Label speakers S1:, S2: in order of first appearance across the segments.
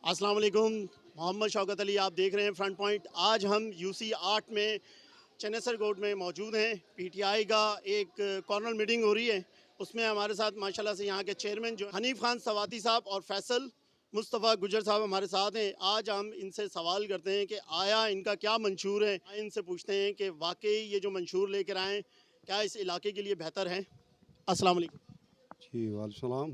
S1: अस्सलाम वालेकुम। मोहम्मद शौकत अली, आप देख रहे हैं फ्रंट पॉइंट। आज हम यूसी 8 में चनेसर कोर्ट में मौजूद हैं। पीटीआई का एक कॉर्नर मीटिंग हो रही है, उसमें हमारे साथ माशाल्लाह से यहाँ के चेयरमैन जो हनीफ खान सवाती साहब और फैसल मुस्तफ़ा गुजर साहब हमारे साथ हैं। आज हम इनसे सवाल करते हैं कि आया इनका क्या मंशूर है। इनसे पूछते हैं कि वाकई ये जो मंशूर लेकर आएँ क्या इस इलाके के लिए बेहतर है। अस्सलाम वालेकुम।
S2: जी वालेकुम।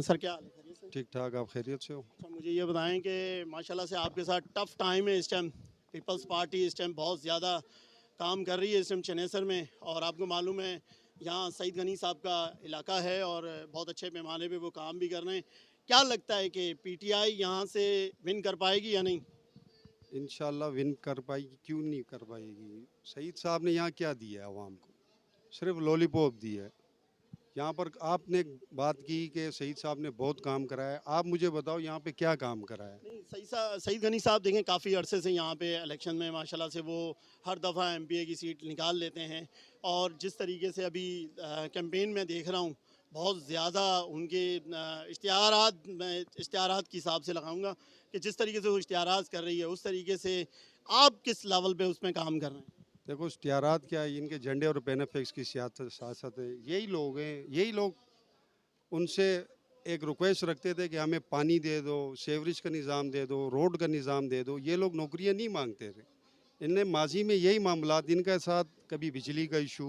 S1: सर क्या हाल है, खैरियत से?
S2: ठीक ठाक, आप खैरियत से हो?
S1: अच्छा, मुझे ये बताएं कि माशाल्लाह से आपके साथ टफ़ टाइम है इस टाइम। पीपल्स पार्टी इस टाइम बहुत ज़्यादा काम कर रही है इस टाइम चनेसर में, और आपको मालूम है यहाँ सईद गनी साहब का इलाका है और बहुत अच्छे पैमाने पे वो काम भी कर रहे हैं। क्या लगता है कि पीटीआई यहाँ से विन कर पाएगी या नहीं?
S2: इंशाल्लाह विन कर पाएगी, क्यों नहीं कर पाएगी। सईद साहब ने यहाँ क्या दिया है आवाम को? सिर्फ लॉलीपॉप दी है। यहाँ पर आपने बात की कि सईद साहब ने बहुत काम करा है, आप मुझे बताओ यहाँ पे क्या काम करा है?
S1: नहीं, सईद गनी साहब देखें काफ़ी अरसे से यहाँ पे इलेक्शन में माशाल्लाह से वो हर दफ़ा एमपीए की सीट निकाल लेते हैं, और जिस तरीके से अभी कैंपेन में देख रहा हूँ बहुत ज़्यादा उनके इश्तिहारात, मैं इश्तिहारात के हिसाब से लगाऊंगा कि जिस तरीके से वो इश्तिहारात कर रही है उस तरीके से आप किस लेवल पे उसमें काम कर रहे हैं?
S2: देखो इश्तिहारात क्या है, इनके झंडे और बेनिफिट्स की सियासत है। यही लोग हैं, यही लोग उनसे एक रिक्वेस्ट रखते थे कि हमें पानी दे दो, सेवरेज का निज़ाम दे दो, रोड का निज़ाम दे दो। ये लोग नौकरियाँ नहीं मांगते थे। इनने माजी में यही मामलात इनके साथ, कभी बिजली का इशू,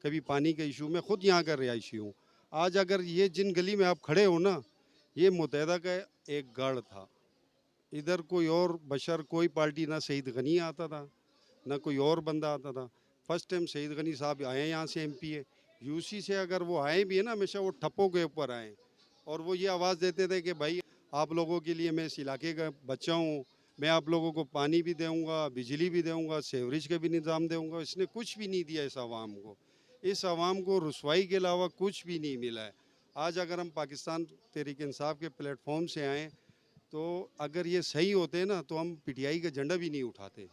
S2: कभी पानी का इशू। मैं खुद यहाँ का रिहायशी हूँ। आज अगर ये जिन गली में आप खड़े हो ना, ये मुतहदा का एक गढ़ था। इधर कोई और बशर, कोई पार्टी, ना सईद गनी आता था ना कोई और बंदा आता था। फर्स्ट टाइम सईद गनी साहब आए यहाँ से एमपी है। यूसी से अगर वो आए भी है ना, हमेशा वो ठप्पों के ऊपर आए और वो ये आवाज़ देते थे कि भाई आप लोगों के लिए मैं इस इलाके का बच्चा हूँ, मैं आप लोगों को पानी भी दूँगा, बिजली भी दूँगा, सेवरेज का भी निज़ाम दूँगा। इसने कुछ भी नहीं दिया इस आवाम को। इस आवाम को रुसवाई के अलावा कुछ भी नहीं मिला है। आज अगर हम पाकिस्तान तहरीक इंसाफ के प्लेटफॉर्म से आएँ, तो अगर ये सही होते ना तो हम पीटीआई का झंडा भी नहीं उठाते,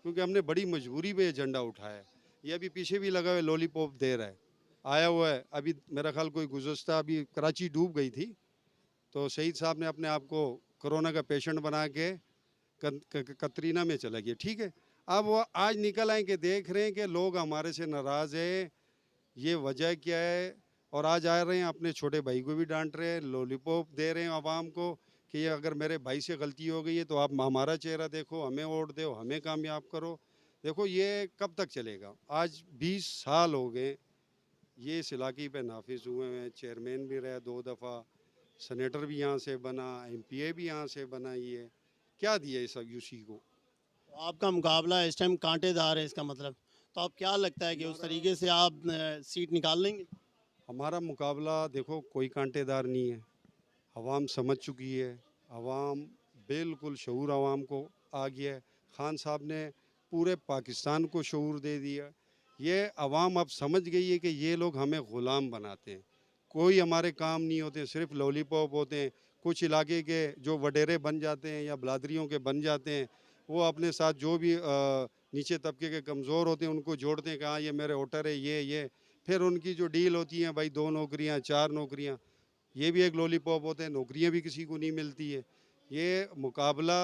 S2: क्योंकि हमने बड़ी मजबूरी में ये झंडा उठाया है। ये अभी पीछे भी लगा हुआ है, लॉलीपॉप दे रहा है, आया हुआ है। अभी मेरा ख्याल कोई गुज़श्ता, अभी कराची डूब गई थी, तो शहीद साहब ने अपने आप को कोरोना का पेशेंट बना के कतरीना में चला गया। ठीक है, अब वो आज निकल आए कि देख रहे हैं कि लोग हमारे से नाराज़ हैं, ये वजह क्या है। और आज आ रहे हैं अपने छोटे भाई को भी डांट रहे हैं, लॉलीपॉप दे रहे हैं आवाम को कि ये अगर मेरे भाई से गलती हो गई है तो आप हमारा चेहरा देखो, हमें वोट दो, हमें कामयाब करो। देखो ये कब तक चलेगा? आज 20 साल हो गए ये इस इलाके पे नाफिज हुए हैं। चेयरमैन भी रहे 2 दफ़ा, सेनेटर भी यहाँ से बना, एमपीए भी यहाँ से बना। ये क्या दिया इस यूसी को?
S1: तो आपका मुकाबला इस टाइम कांटेदार है इसका मतलब। तो आप क्या लगता है कि उस
S2: हमारा
S1: तरीके से आप सीट निकाल लेंगे?
S2: हमारा मुकाबला देखो कोई कांटेदार नहीं है। आवाम समझ चुकी है, आवाम बिल्कुल शऊर आवाम को आ गया है। खान साहब ने पूरे पाकिस्तान को शऊर दे दिया। ये आवाम अब समझ गई है कि ये लोग हमें ग़ुलाम बनाते हैं, कोई हमारे काम नहीं होते, सिर्फ लॉलीपॉप होते हैं। कुछ इलाके के जो वडेरे बन जाते हैं या बिलादरियों के बन जाते हैं, वो अपने साथ जो भी नीचे तबके के कमज़ोर होते हैं उनको जोड़ते हैं कि हाँ ये मेरे वोटर है, ये फिर उनकी जो डील होती है, भाई 2 नौकरियाँ 4 नौकरियाँ, ये भी एक लॉलीपॉप होते हैं। नौकरियां भी किसी को नहीं मिलती है। ये मुकाबला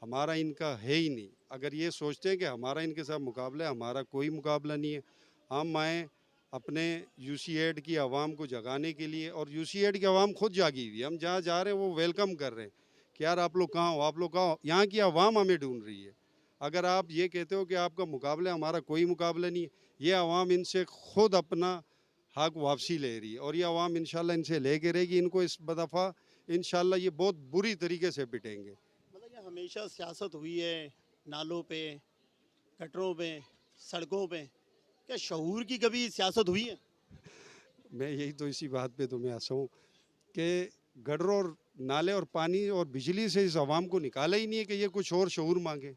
S2: हमारा इनका है ही नहीं। अगर ये सोचते हैं कि हमारा इनके साथ मुकाबला है, हमारा कोई मुकाबला नहीं है। हम आए अपने यूसी एड की आवाम को जगाने के लिए, और यूसी एड की आवाम खुद जागी हुई है। हम जहाँ जा रहे हैं वो वेलकम कर रहे हैं कि यार आप लोग कहाँ हो, आप लोग कहाँ हो। यहाँ की आवाम हमें ढूंढ रही है। अगर आप ये कहते हो कि आपका मुकाबला है, हमारा कोई मुकाबला नहीं है। ये आवाम इनसे खुद अपना हक वापसी ले रही है, और ये आवाम इंशाल्लाह इनसे लेके रहेगी। इनको इस दफ़ा इंशाल्लाह ये बहुत बुरी तरीके से पिटेंगे।
S1: मतलब ये हमेशा सियासत हुई है, नालों पे, गटरों पे, सड़कों पे। क्या शहूर की कभी सियासत हुई है?
S2: मैं यही तो इसी बात पे तो मैं हंसा हूँ कि गटर और नाले और पानी और बिजली से इस आवाम को निकाला ही नहीं है कि ये कुछ और शऊर मांगे।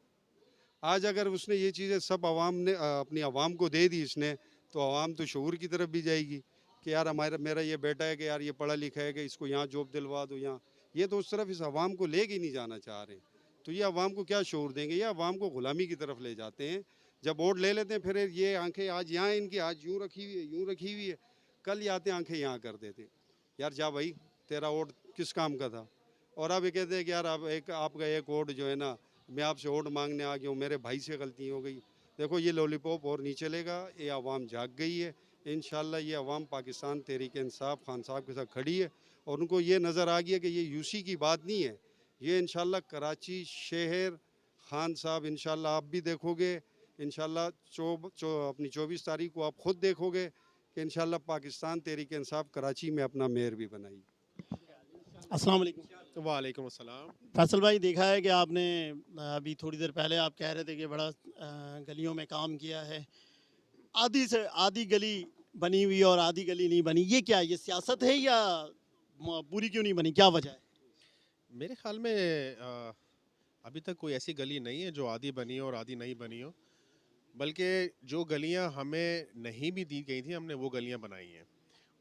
S2: आज अगर उसने ये चीज़ें सब आवाम ने अपनी आवाम को दे दी इसने, तो आवाम तो शऊर की तरफ भी जाएगी कि यार हमारा मेरा ये बेटा है कि यार ये पढ़ा लिखा है कि इसको यहाँ जॉब दिलवा दो यहाँ। ये तो उस तरफ इस आवाम को लेके ही नहीं जाना चाह रहे। तो ये आवाम को क्या शऊर देंगे? ये आवाम को ग़ुलामी की तरफ ले जाते हैं। जब वोट ले लेते हैं फिर ये आंखें आज यहाँ इनकी आज यूँ रखी हुई है, यूँ रखी हुई है, कल ये आते आंखें यहाँ कर देते। यार जा भाई, तेरा वोट किस काम का था? और अब ये कहते हैं कि यार अब आपका एक वोट जो है ना, मैं आपसे वोट मांगने आ गया हूँ, मेरे भाई से गलती हो गई। देखो ये लॉलीपॉप और नहीं चलेगा, ये आवाम जाग गई है। इंशाल्लाह ये आवाम पाकिस्तान तहरीक इंसाफ खान साहब के साथ खड़ी है, और उनको ये नज़र आ गया कि ये यूसी की बात नहीं है, ये इंशाल्लाह कराची शहर खान साहब, इंशाल्लाह आप भी देखोगे, इंशाल्लाह अपनी 24 तारीख को आप खुद देखोगे कि इंशाल्लाह पाकिस्तान तहरीक इंसाफ कराची में अपना मेयर भी बनाई।
S1: अस्सलाम वालेकुम।
S3: वालेकुम अस्सलाम।
S1: फैसल भाई, देखा है कि आपने अभी थोड़ी देर पहले आप कह रहे थे कि बड़ा गलियों में काम किया है। आधी से आधी गली बनी हुई और आधी गली नहीं बनी, ये क्या है? ये सियासत है या पूरी क्यों नहीं बनी, क्या वजह है?
S3: मेरे ख़्याल में अभी तक कोई ऐसी गली नहीं है जो आधी बनी हो और आधी नहीं बनी हो, बल्कि जो गलियां हमें नहीं भी दी गई थी हमने वो गलियां बनाई हैं।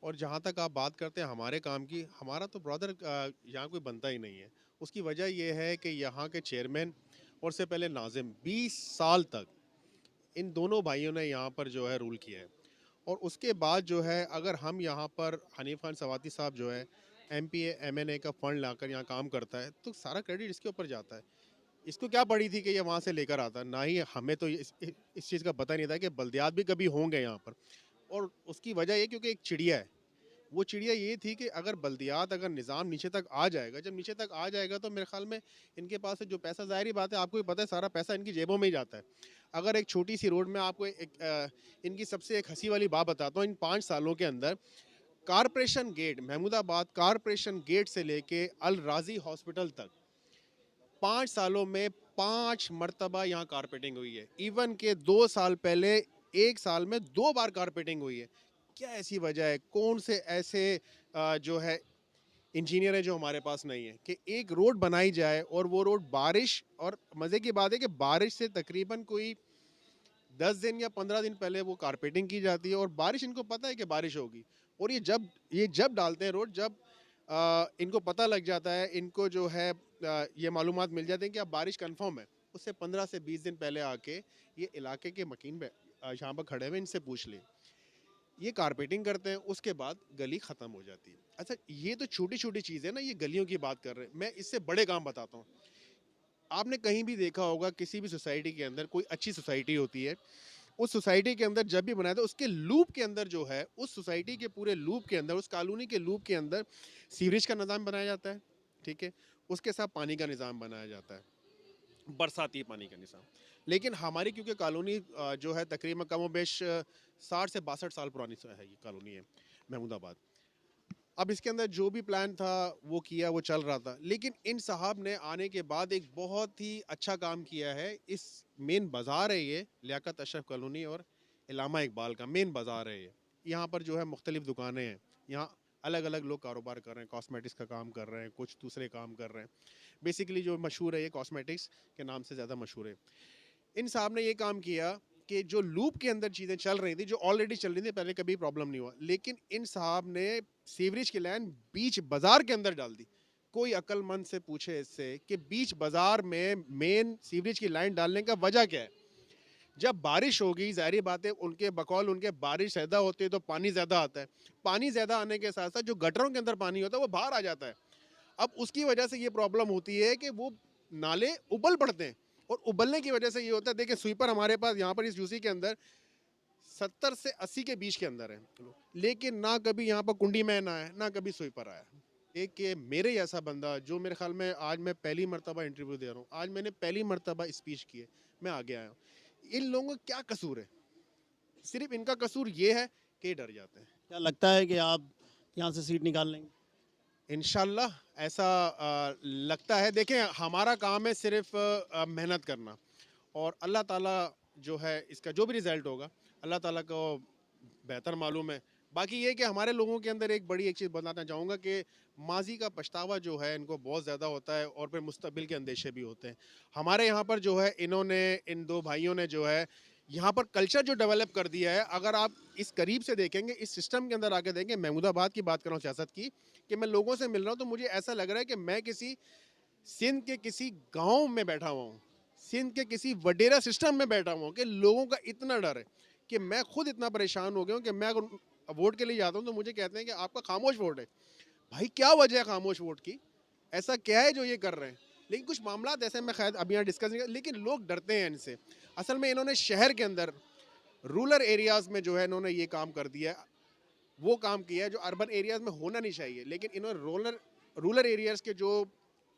S3: और जहां तक आप बात करते हैं हमारे काम की, हमारा तो ब्रदर यहाँ कोई बनता ही नहीं है। उसकी वजह यह है कि यहाँ के चेयरमैन और उससे पहले नाजिम 20 साल तक इन दोनों भाइयों ने यहाँ पर जो है रूल किया है। और उसके बाद जो है अगर हम यहाँ पर हनीफ खान सवाती साहब जो है MPA MNA का फ़ंड लाकर यहाँ काम करता है, तो सारा क्रेडिट इसके ऊपर जाता है। इसको क्या पड़ी थी कि ये वहाँ से लेकर आता, ना ही हमें तो इस चीज़ का पता नहीं था कि बल्दियात भी कभी होंगे यहाँ पर। और उसकी वजह ये क्योंकि एक चिड़िया है, वो चिड़िया ये थी कि अगर बल्दियात अगर निज़ाम नीचे तक आ जाएगा, जब नीचे तक आ जाएगा तो मेरे ख्याल में इनके पास से जो पैसा, ज़ाहिर बात है आपको भी पता है, सारा पैसा इनकी जेबों में ही जाता है। अगर एक छोटी सी रोड में आपको इनकी सबसे एक हंसी वाली बात बताता हूँ, इन 5 सालों के अंदर corporation gate, Mahmudabad corporation gate से लेके अल राजी हॉस्पिटल तक 5 सालों में 5 मरतबा यहाँ कारपेटिंग हुई है। इवन के 2 साल पहले 1 साल में 2 बार कारपेटिंग हुई है। क्या ऐसी वजह है? कौन से ऐसे जो है इंजीनियर है जो हमारे पास नहीं है कि एक रोड बनाई जाए और वो रोड बारिश, और मज़े की बात है कि बारिश से तकरीबन कोई 10 दिन या 15 दिन पहले वो कारपेटिंग की जाती है, और बारिश, इनको पता है कि बारिश होगी, और ये जब डालते हैं रोड, जब इनको पता लग जाता है, इनको जो है ये मालूमात मिल जाते हैं कि अब बारिश कंफर्म है, उससे 15 से 20 दिन पहले आके ये इलाके के मकीन यहाँ पर खड़े हुए, इनसे पूछ ले, ये कारपेटिंग करते हैं, उसके बाद गली ख़त्म हो जाती है। अच्छा, ये तो छोटी छोटी चीज़ है ना, ये गलियों की बात कर रहे हैं, मैं इससे बड़े काम बताता हूँ। आपने कहीं भी देखा होगा किसी भी सोसाइटी के अंदर, कोई अच्छी सोसाइटी होती है, उस सोसाइटी के अंदर जब भी बनाया था उसके लूप के अंदर जो है, उस सोसाइटी के पूरे लूप के अंदर, उस कॉलोनी के लूप के अंदर सीवरेज का निज़ाम बनाया जाता है, ठीक है, उसके साथ पानी का निज़ाम बनाया जाता है, बरसाती पानी का निज़ाम। लेकिन हमारी क्योंकि कॉलोनी जो है तकरीबन कम बेश 60 से 62 साल पुरानी है, ये कॉलोनी है महमूदाबाद। अब इसके अंदर जो भी प्लान था वो किया, वो चल रहा था, लेकिन इन साहब ने आने के बाद एक बहुत ही अच्छा काम किया है। इस मेन बाज़ार है ये, लियाकत अशरफ कॉलोनी और इलामा इकबाल का मेन बाज़ार है ये। यहाँ पर जो है मुख्तलिफ़ दुकानें हैं, यहाँ अलग अलग लोग कारोबार कर रहे हैं, कॉस्मेटिक्स का काम कर रहे हैं, कुछ दूसरे काम कर रहे हैं। बेसिकली जो मशहूर है ये कॉस्मेटिक्स के नाम से ज़्यादा मशहूर है। इन साहब ने ये काम किया कि जो लूप के अंदर चीज़ें चल रही थी, जो ऑलरेडी चल रही थी, पहले कभी प्रॉब्लम नहीं हुआ, लेकिन इन साहब ने सीवरेज की लाइन बीच बाजार के अंदर डाल दी। कोई अक्लमंद से पूछे इससे कि बीच बाजार में मेन सीवरेज की लाइन डालने का वजह क्या है? जब बारिश होगी, जाहिर बात है उनके बकौल, उनके बारिश ज़्यादा होती है तो पानी ज़्यादा आता है। पानी ज़्यादा आने के साथ साथ जो गटरों के अंदर पानी होता है वो बाहर आ जाता है। अब उसकी वजह से ये प्रॉब्लम होती है कि वो नाले उबल पड़ते हैं, और उबलने की वजह से ये होता है, देखिए स्वीपर हमारे पास यहाँ पर इस यूसी के अंदर 70 से 80 के बीच के अंदर है, लेकिन ना कभी यहाँ पर कुंडी मैन आया, ना कभी स्वीपर आया। एक कि मेरे जैसा बंदा, जो मेरे ख्याल में आज मैं पहली मरतबा इंटरव्यू दे रहा हूँ, आज मैंने पहली मरतबा स्पीच की है, मैं आगे आया हूँ। इन लोगों का क्या कसूर है? सिर्फ इनका कसूर ये है कि डर जाते हैं।
S1: क्या लगता है कि आप यहाँ से सीट निकाल लेंगे?
S3: इंशाल्लाह ऐसा लगता है। देखें, हमारा काम है सिर्फ मेहनत करना, और अल्लाह ताला जो है इसका जो भी रिज़ल्ट होगा अल्लाह ताला को बेहतर मालूम है। बाकी ये कि हमारे लोगों के अंदर एक बड़ी एक चीज़ बताना चाहूँगा कि माजी का पछतावा जो है इनको बहुत ज़्यादा होता है, और फिर मुस्तकबिल के अंदेशे भी होते हैं। हमारे यहाँ पर जो है इन्होंने, इन दो भाइयों ने जो है यहाँ पर कल्चर जो डेवलप कर दिया है, अगर आप इस करीब से देखेंगे, इस सिस्टम के अंदर आके देखेंगे, महमूदाबाद की बात कर रहा हूँ सियासत की, कि मैं लोगों से मिल रहा हूँ तो मुझे ऐसा लग रहा है कि मैं किसी सिंध के किसी गांव में बैठा हुआ हूँ, सिंध के किसी वडेरा सिस्टम में बैठा हुआ हूँ, कि लोगों का इतना डर है कि मैं खुद इतना परेशान हो गया हूँ कि मैं अगर वोट के लिए जाता हूँ तो मुझे कहते हैं कि आपका खामोश वोट है। भाई क्या वजह है खामोश वोट की? ऐसा क्या है जो ये कर रहे हैं? लेकिन कुछ मामला ऐसे मैं शायद अभी यहाँ डिस्कस नहीं कर, लेकिन लोग डरते हैं इनसे। असल में इन्होंने शहर के अंदर रूरल एरियाज़ में जो है इन्होंने ये काम कर दिया है, वो काम किया है जो अर्बन एरियाज़ में होना नहीं चाहिए, लेकिन इन्होंने रूरल एरियाज़ के जो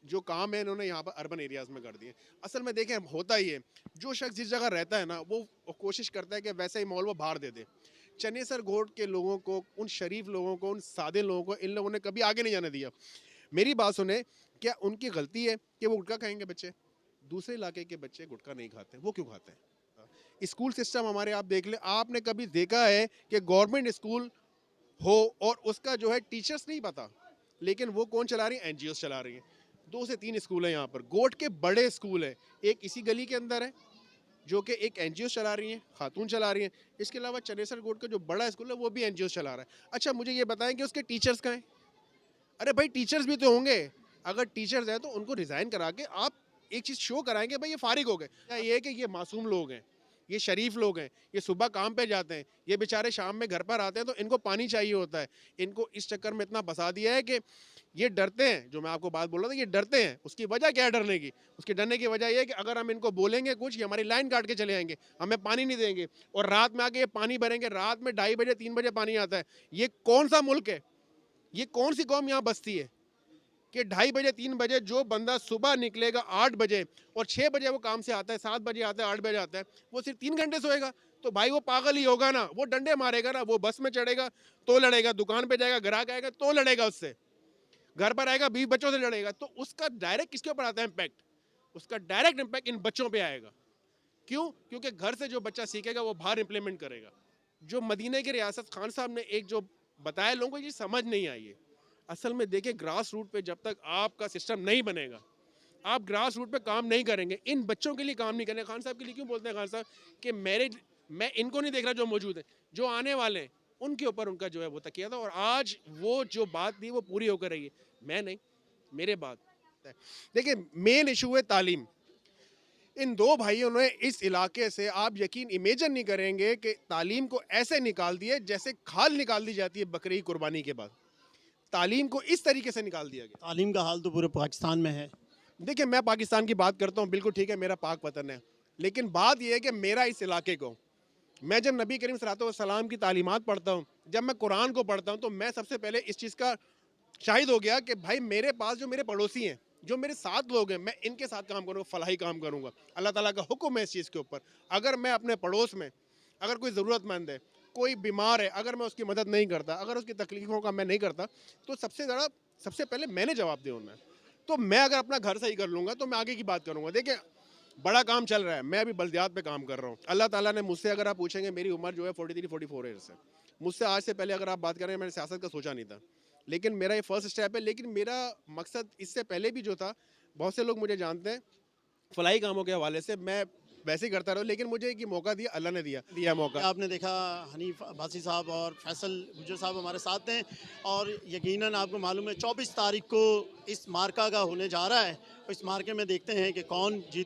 S3: जो काम है इन्होंने यहाँ पर अर्बन एरियाज़ में कर दिए। असल में देखें होता ही है, जो शख्स जिस जगह रहता है ना वो कोशिश करता है कि वैसा ही माहौल वो बाहर दे दे। चनेसर घोट के लोगों को, उन शरीफ लोगों को, उन सादे लोगों को इन लोगों ने कभी आगे नहीं जाने दिया। मेरी बात सुने, क्या उनकी गलती है कि वो गुटखा खाएंगे बच्चे? दूसरे इलाके के बच्चे गुटखा नहीं खाते, वो क्यों खाते हैं? स्कूल सिस्टम हमारे आप देख ले, आपने कभी देखा है कि गवर्नमेंट स्कूल हो और उसका जो है टीचर्स नहीं पता, लेकिन वो कौन चला रही है? एनजीओ चला रही है। 2 से 3 स्कूल हैं यहाँ पर, गोट के बड़े स्कूल हैं, एक इसी गली के अंदर है जो कि एक एनजीओ चला रही हैं, खातून चला रही हैं। इसके अलावा चनेसर गोट का जो बड़ा स्कूल है वो भी एनजीओ चला रहा है। अच्छा मुझे ये बताएं कि उसके टीचर्स कहाँ हैं? अरे भाई टीचर्स भी तो होंगे, अगर टीचर्स हैं तो उनको रिज़ाइन करा के आप एक चीज़ शो कराएंगे भाई ये फारिग हो गए। ये है कि ये मासूम लोग हैं, ये शरीफ लोग हैं, ये सुबह काम पे जाते हैं, ये बेचारे शाम में घर पर आते हैं तो इनको पानी चाहिए होता है। इनको इस चक्कर में इतना फंसा दिया है कि ये डरते हैं। जो मैं आपको बात बोल रहा था, ये डरते हैं। उसकी वजह क्या है डरने की? उसके डरने की वजह ये है कि अगर हम इनको बोलेंगे कुछ, ये हमारी लाइन काट के चले आएंगे, हमें पानी नहीं देंगे और रात में आके ये पानी भरेंगे। रात में 2:30 बजे 3 बजे पानी आता है। ये कौन सा मुल्क है? ये कौन सी कौम यहाँ बसती है कि 2:30 बजे 3 बजे जो बंदा सुबह निकलेगा 8 बजे और 6 बजे वो काम से आता है, 7 बजे आता है, 8 बजे आता है, वो सिर्फ 3 घंटे सोएगा? तो भाई वो पागल ही होगा ना, वो डंडे मारेगा ना, वो बस में चढ़ेगा तो लड़ेगा, दुकान पे जाएगा, ग्राहक आएगा तो लड़ेगा उससे, घर पर आएगा 20 बच्चों से लड़ेगा। तो उसका डायरेक्ट किसके ऊपर आता है इम्पैक्ट? उसका डायरेक्ट इम्पैक्ट इन बच्चों पे आएगा। क्यों? क्योंकि घर से जो बच्चा सीखेगा वो बाहर इंप्लीमेंट करेगा। जो मदीने के रियासत खान साहब ने एक जो बताया, लोगों को ये समझ नहीं आई है। असल में देखिए ग्रास रूट पे जब तक आपका सिस्टम नहीं बनेगा, आप ग्रास रूट पे काम नहीं करेंगे, इन बच्चों के लिए काम नहीं करेंगे। खान साहब के लिए क्यों बोलते हैं खान साहब कि मैं इनको नहीं देख रहा जो मौजूद है, जो आने वाले हैं उनके ऊपर उनका जो है वो तकिया था, और आज वो जो बात थी वो पूरी होकर रही है। मैं नहीं, मेरे बात देखिए मेन इशू है तालीम। इन 2 भाइयों ने इस इलाके से, आप यकीन इमेजिन नहीं करेंगे कि तालीम को ऐसे निकाल दिए जैसे खाल निकाल दी जाती है बकरी कुर्बानी के बाद। तालीम को इस तरीके से निकाल दिया गया।
S1: तालीम का हाल तो पूरे पाकिस्तान में है।
S3: देखिए मैं पाकिस्तान की बात करता हूँ, बिल्कुल ठीक है, मेरा पाक वतन है, लेकिन बात यह है कि मेरा इस इलाके को, मैं जब नबी करीम सल्लल्लाहु अलैहि वसल्लम की तालीमात पढ़ता हूँ, जब मैं कुरान को पढ़ता हूँ, तो मैं सबसे पहले इस चीज़ का शाहिद हो गया कि भाई मेरे पास जो मेरे पड़ोसी हैं, जो मेरे साथ लोग हैं, मैं इनके साथ काम करूँगा, फलाही काम करूँगा। अल्लाह ताला का हुक्म है इस चीज़ के ऊपर। अगर मैं अपने पड़ोस में, अगर कोई ज़रूरतमंद है, कोई बीमार है, अगर मैं उसकी मदद नहीं करता, अगर उसकी तकलीफ़ों का मैं नहीं करता, तो सबसे पहले मैंने जवाब दिया होना है। तो मैं अगर अपना घर सही कर लूँगा तो मैं आगे की बात करूँगा। देखिए बड़ा काम चल रहा है, मैं अभी बल्दियात पे काम कर रहा हूँ। अल्लाह ताला ने मुझसे, अगर आप पूछेंगे, मेरी उम्र जो है 43-44 ईयर्स है। मुझसे आज से पहले अगर आप बात करें, मैंने सियासत का सोचा नहीं था, लेकिन मेरा ये फर्स्ट स्टेप है। लेकिन मेरा मकसद इससे पहले भी जो था, बहुत से लोग मुझे जानते हैं फलाही कामों के हवाले से, मैं वैसे ही करता रहा, लेकिन मुझे एक मौका दिया, अल्लाह ने दिया मौका।
S1: आपने देखा हनीफ अब्बासी साहब और फैसल गुज्जर साहब हमारे साथ हैं, और यकीनन आपको मालूम है 24 तारीख को इस मार्का का होने जा रहा है। इस मार्के में देखते हैं कि कौन जीत